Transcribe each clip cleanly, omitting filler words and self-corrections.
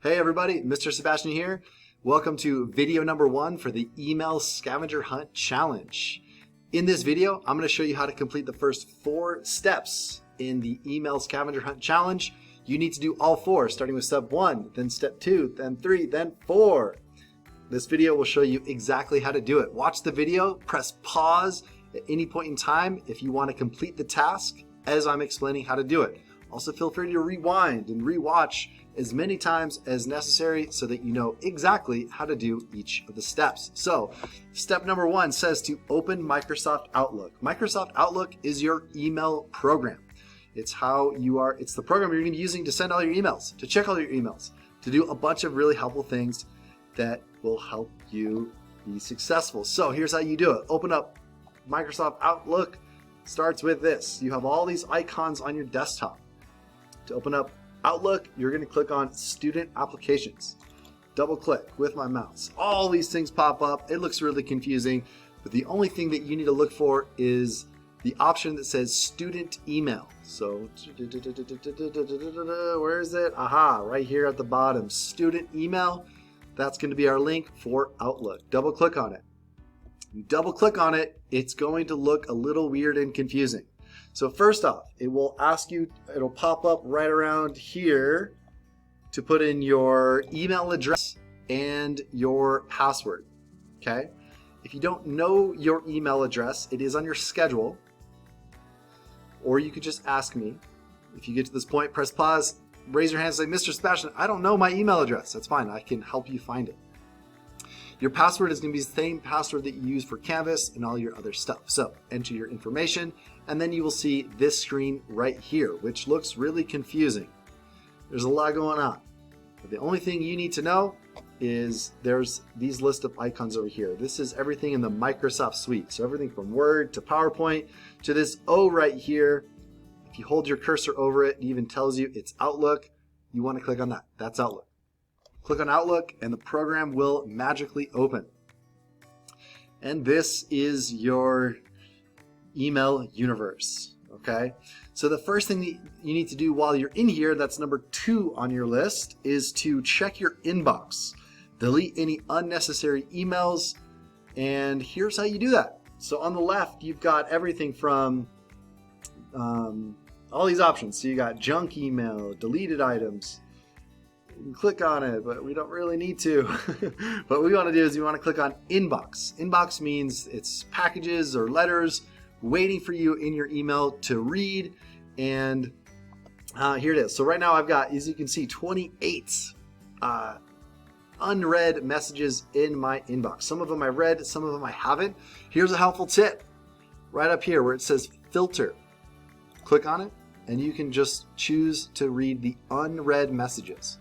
Hey everybody, Mr. Sebastian here. Welcome to video number 1 for the Email Scavenger Hunt Challenge. In this video, I'm going to show you how to complete the first 4 steps in the Email Scavenger Hunt Challenge. You need to do all 4, starting with step 1, then step 2, then 3, then 4. This video will show you exactly how to do it. Watch the video, press pause at any point in time if you want to complete the task as I'm explaining how to do it. Also feel free to rewind and rewatch as many times as necessary so that you know exactly how to do each of the steps. So, step number 1 says to open Microsoft Outlook. Microsoft Outlook is your email program. It's the program you're going to be using to send all your emails, to check all your emails, to do a bunch of really helpful things that will help you be successful. So, here's how you do it. Open up Microsoft Outlook. Starts with this. You have all these icons on your desktop. To open up Outlook, you're going to click on Student Applications. Double click with my mouse. All these things pop up. It looks really confusing, but the only thing that you need to look for is the option that says Student Email. So, where is it? Aha, right here at the bottom. Student Email. That's going to be our link for Outlook. Double click on it. You double click on it, it's going to look a little weird and confusing. So first off, it will ask you, it'll pop up right around here to put in your email address and your password, okay? If you don't know your email address, it is on your schedule, or you could just ask me. If you get to this point, press pause, raise your hand and say, Mr. Sebastian, I don't know my email address. That's fine, I can help you find it. Your password is going to be the same password that you use for Canvas and all your other stuff. So enter your information, and then you will see this screen right here, which looks really confusing. There's a lot going on. But the only thing you need to know is there's these list of icons over here. This is everything in the Microsoft suite. So everything from Word to PowerPoint to this O right here. If you hold your cursor over it, it even tells you it's Outlook. You want to click on that. That's Outlook. Click on Outlook and the program will magically open. And this is your email universe, okay? So the first thing that you need to do while you're in here, that's number 2 on your list, is to check your inbox. Delete any unnecessary emails, and here's how you do that. So on the left, you've got everything from all these options. So you got junk email, deleted items. You can click on it, but we don't really need to. What we want to do is you want to click on Inbox. Inbox means it's packages or letters waiting for you in your email to read. And here it is. So right now I've got, as you can see, 28 unread messages in my inbox. Some of them I read, some of them I haven't. Here's a helpful tip. Right up here where it says Filter. Click on it, and you can just choose to read the unread messages.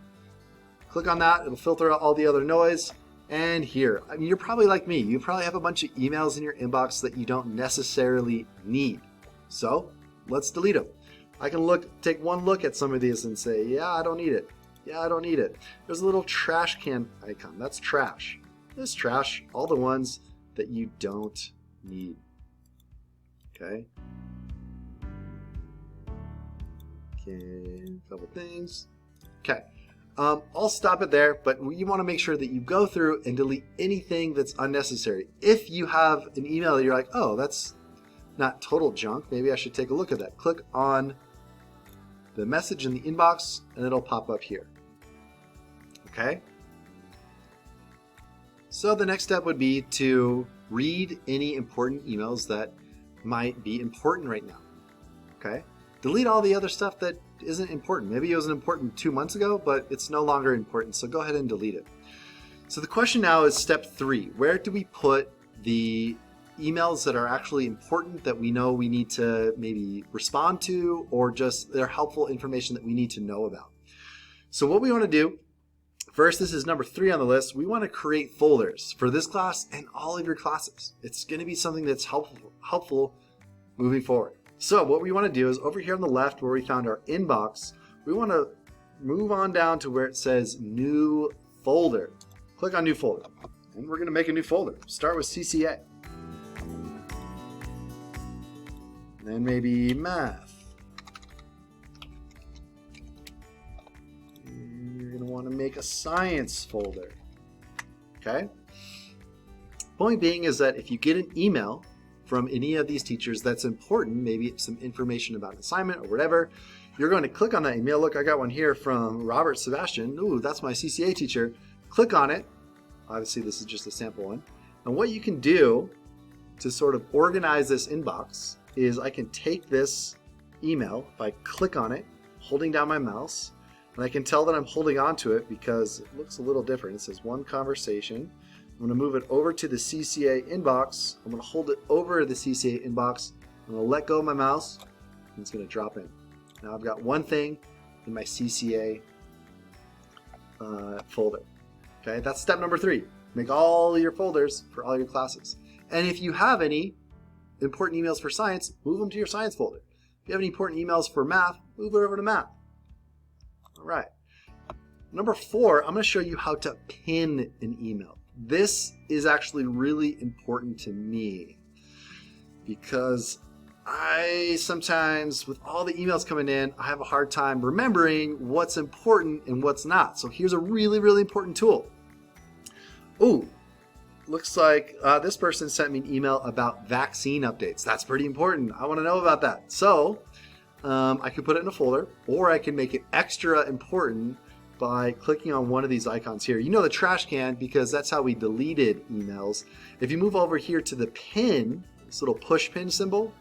Click on that, it'll filter out all the other noise. And here, I mean, you're probably like me. You probably have a bunch of emails in your inbox that you don't necessarily need. So let's delete them. I can take one look at some of these and say, yeah, I don't need it. Yeah, I don't need it. There's a little trash can icon. That's trash. This trash, all the ones that you don't need. Okay. A couple things. Okay. I'll stop it there, but you want to make sure that you go through and delete anything that's unnecessary. If you have an email that you're like, oh, that's not total junk, maybe I should take a look at that. Click on the message in the inbox and it'll pop up here. Okay? So the next step would be to read any important emails that might be important right now. Okay? Delete all the other stuff that isn't important. Maybe it wasn't important 2 months ago, but it's no longer important, so go ahead and delete it. So the question now is step 3. Where do we put the emails that are actually important that we know we need to maybe respond to, or just they're helpful information that we need to know about? So what we want to do, first, this is number 3 on the list, we want to create folders for this class and all of your classes. It's going to be something that's helpful moving forward. So what we want to do is over here on the left where we found our inbox, we want to move on down to where it says New Folder. Click on New Folder. And we're going to make a new folder. Start with CCA. Then maybe Math. want to make a science folder. Okay? Point being is that if you get an email from any of these teachers that's important, maybe some information about an assignment or whatever, you're going to click on that email. Look, I got one here from Robert Sebastian. Ooh, that's my CCA teacher. Click on it. Obviously, this is just a sample one. And what you can do to sort of organize this inbox is I can take this email, if I click on it, holding down my mouse, and I can tell that I'm holding on to it because it looks a little different. It says one conversation. I'm going to move it over to the CCA inbox. I'm going to hold it over the CCA inbox. I'm going to let go of my mouse, and it's going to drop in. Now I've got one thing in my CCA folder. Okay, that's step number 3. Make all your folders for all your classes. And if you have any important emails for science, move them to your science folder. If you have any important emails for math, move it over to math. All right. Number 4, I'm going to show you how to pin an email. This is actually really important to me because I sometimes, with all the emails coming in, I have a hard time remembering what's important and what's not. So here's a really, really important tool. Ooh, looks like this person sent me an email about vaccine updates. That's pretty important. I want to know about that. So I could put it in a folder, or I can make it extra important by clicking on one of these icons here. You know the trash can because that's how we deleted emails. If you move over here to the pin, this little push pin symbol,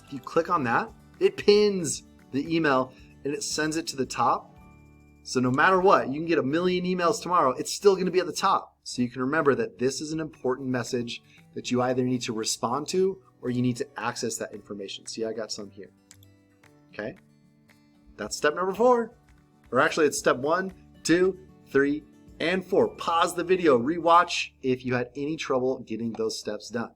if you click on that, it pins the email and it sends it to the top. So no matter what, you can get 1 million emails tomorrow, it's still going to be at the top. So you can remember that this is an important message that you either need to respond to or you need to access that information. See, I got some here. Okay, that's step number 4. Or actually, it's step 1, 2, 3, and 4. Pause the video, rewatch if you had any trouble getting those steps done.